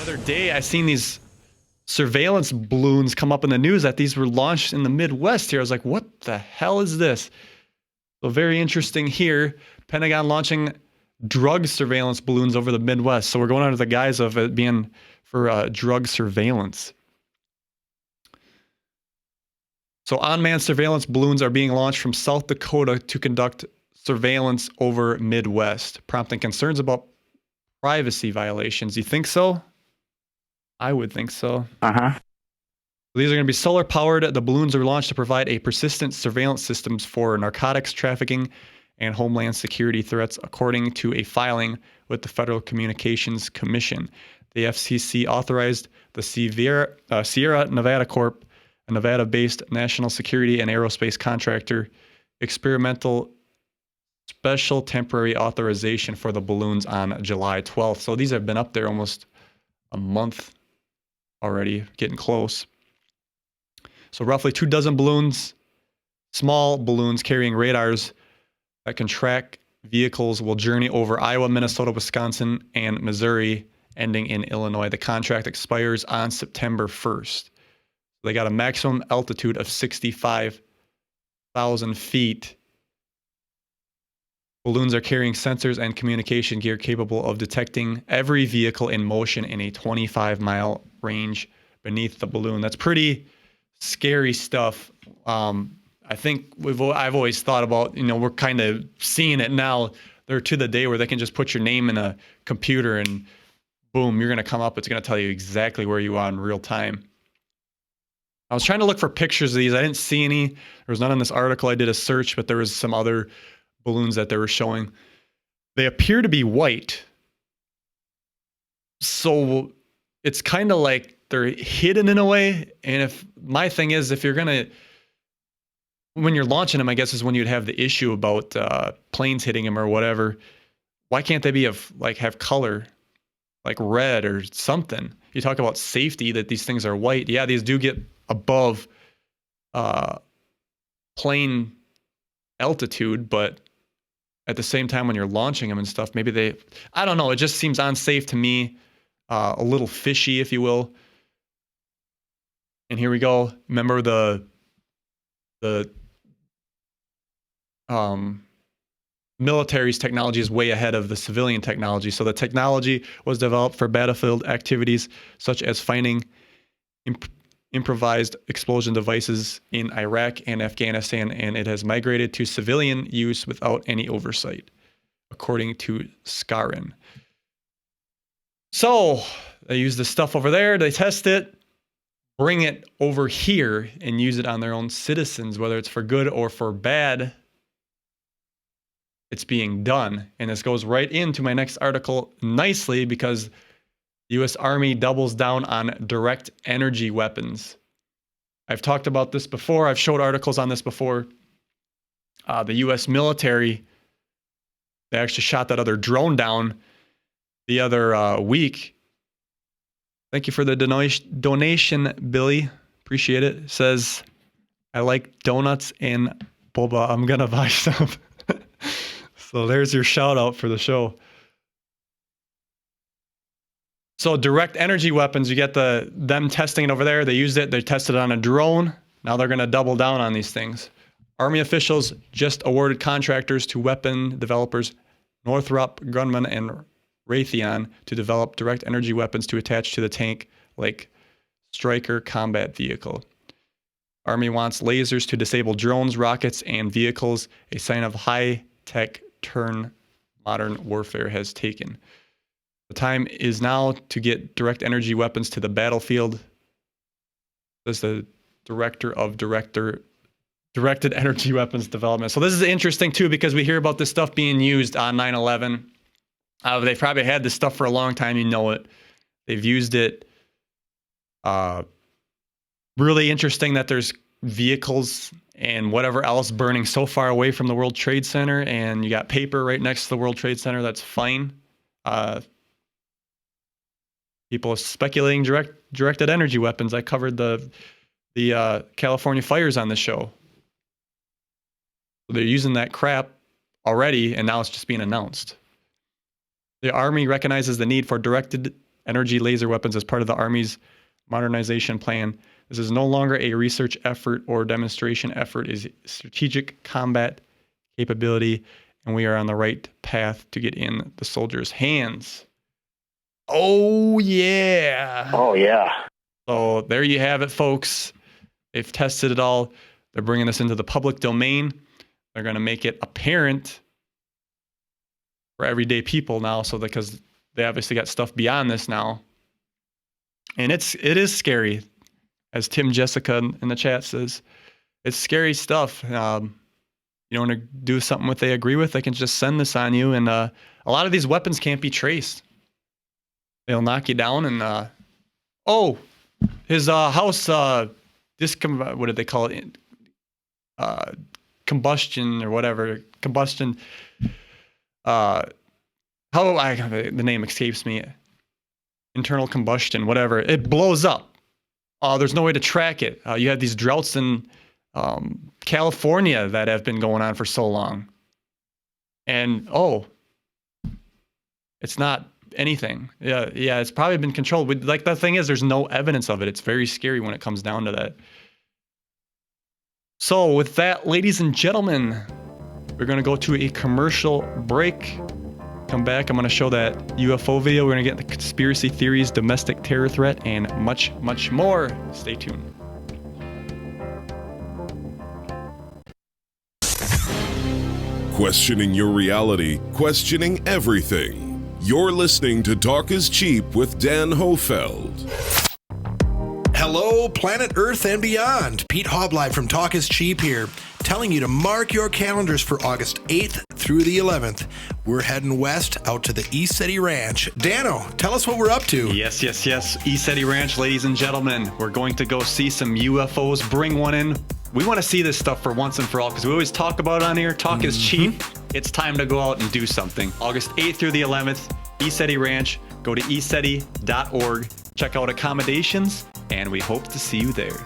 other day, I seen these surveillance balloons come up in the news that these were launched in the Midwest here. I was like, what the hell is this? So very interesting here. Pentagon launching drug surveillance balloons over the Midwest. So we're going under the guise of it being for drug surveillance. So unmanned surveillance balloons are being launched from South Dakota to conduct surveillance over Midwest, prompting concerns about privacy violations. You think so? I would think so. These are going to be solar powered. The balloons are launched to provide a persistent surveillance systems for narcotics trafficking and homeland security threats, according to a filing with the Federal Communications Commission. The FCC authorized the Sierra Nevada Corp, a Nevada-based national security and aerospace contractor, experimental special temporary authorization for the balloons on July 12th. So these have been up there almost a month already, getting close. So roughly 24 balloons, small balloons carrying radars that can track vehicles, will journey over Iowa, Minnesota, Wisconsin, and Missouri, ending in Illinois. The contract expires on September 1st. They got a maximum altitude of 65,000 feet. Balloons are carrying sensors and communication gear capable of detecting every vehicle in motion in a 25-mile range beneath the balloon. That's pretty scary stuff. I think I've always thought about, we're kind of seeing it now. They're to the day where they can just put your name in a computer and boom, you're going to come up. It's going to tell you exactly where you are in real time. I was trying to look for pictures of these. I didn't see any. There was none in this article. I did a search, but there was some other balloons that they were showing. They appear to be white. So it's kind of like they're hidden in a way. And if my thing is, if you're going to, when you're launching them, I guess is when you'd have the issue about planes hitting them or whatever. Why can't they have color, like red or something? You talk about safety, that these things are white. Yeah, these do get above plane altitude, but at the same time when you're launching them and stuff, maybe I don't know, it just seems unsafe to me, a little fishy, if you will. And here we go. Remember the military's technology is way ahead of the civilian technology. So the technology was developed for battlefield activities such as finding improvised explosion devices in Iraq and Afghanistan, and it has migrated to civilian use without any oversight, according to Skarin. So they use this stuff over there, they test it, bring it over here and use it on their own citizens, whether it's for good or for bad. It's being done. And this goes right into my next article nicely, because the U.S. Army doubles down on direct energy weapons. I've talked about this before. I've showed articles on this before. The U.S. military, they actually shot that other drone down the other week. Thank you for the donation, Billy. Appreciate it. It says, I like donuts and boba. I'm going to buy some. So there's your shout out for the show. So direct energy weapons, you get them testing it over there. They used it. They tested it on a drone. Now they're going to double down on these things. Army officials just awarded contractors to weapon developers Northrop Grumman and Raytheon to develop direct energy weapons to attach to the tank like Stryker combat vehicle. Army wants lasers to disable drones, rockets, and vehicles, a sign of high-tech turn modern warfare has taken. The time is now to get direct energy weapons to the battlefield. This is the director of directed energy weapons development. So this is interesting too, because we hear about this stuff being used on 9/11. They've probably had this stuff for a long time. You know it. They've used it. Really interesting that there's vehicles and whatever else burning so far away from the World Trade Center, and you got paper right next to the World Trade Center. That's fine. People are speculating directed energy weapons. I covered the California fires on this show. So they're using that crap already, and now it's just being announced. The Army recognizes the need for directed energy laser weapons as part of the Army's modernization plan. This is no longer a research effort or demonstration effort. It is strategic combat capability, and we are on the right path to get in the soldiers' hands. Oh, yeah. Oh, yeah. So there you have it, folks. They've tested it all. They're bringing this into the public domain. They're going to make it apparent for everyday people now, so because they obviously got stuff beyond this now. And it is scary, as Tim Jessica in the chat says. It's scary stuff. You want to do something what they agree with, they can just send this on you. And a lot of these weapons can't be traced. They'll knock you down and, his house, what did they call it? Combustion or whatever. Combustion. The name escapes me. Internal combustion, whatever. It blows up. There's no way to track it. You have these droughts in California that have been going on for so long. And, it's not anything. Yeah, it's probably been controlled. Like, the thing is, there's no evidence of it. It's very scary when it comes down to that. So with that, ladies and gentlemen, we're going to go to a commercial break. Come back, I'm going to show that UFO video. We're going to get the conspiracy theories, domestic terror threat, and much, much more. Stay tuned. Questioning your reality, questioning everything. You're listening to Talk is Cheap with Dan Hohlfeld. Hello, planet Earth and beyond. Pete Hoblite from Talk is Cheap here, telling you to mark your calendars for August 8th through the 11th. We're heading west out to the ECETI Ranch. Dano, tell us what we're up to. Yes. ECETI Ranch, ladies and gentlemen. We're going to go see some UFOs, bring one in. We want to see this stuff for once and for all because we always talk about it on here. Talk is cheap. It's time to go out and do something. August 8th through the 11th, ECETI Ranch. Go to eceti.org. Check out accommodations, and we hope to see you there.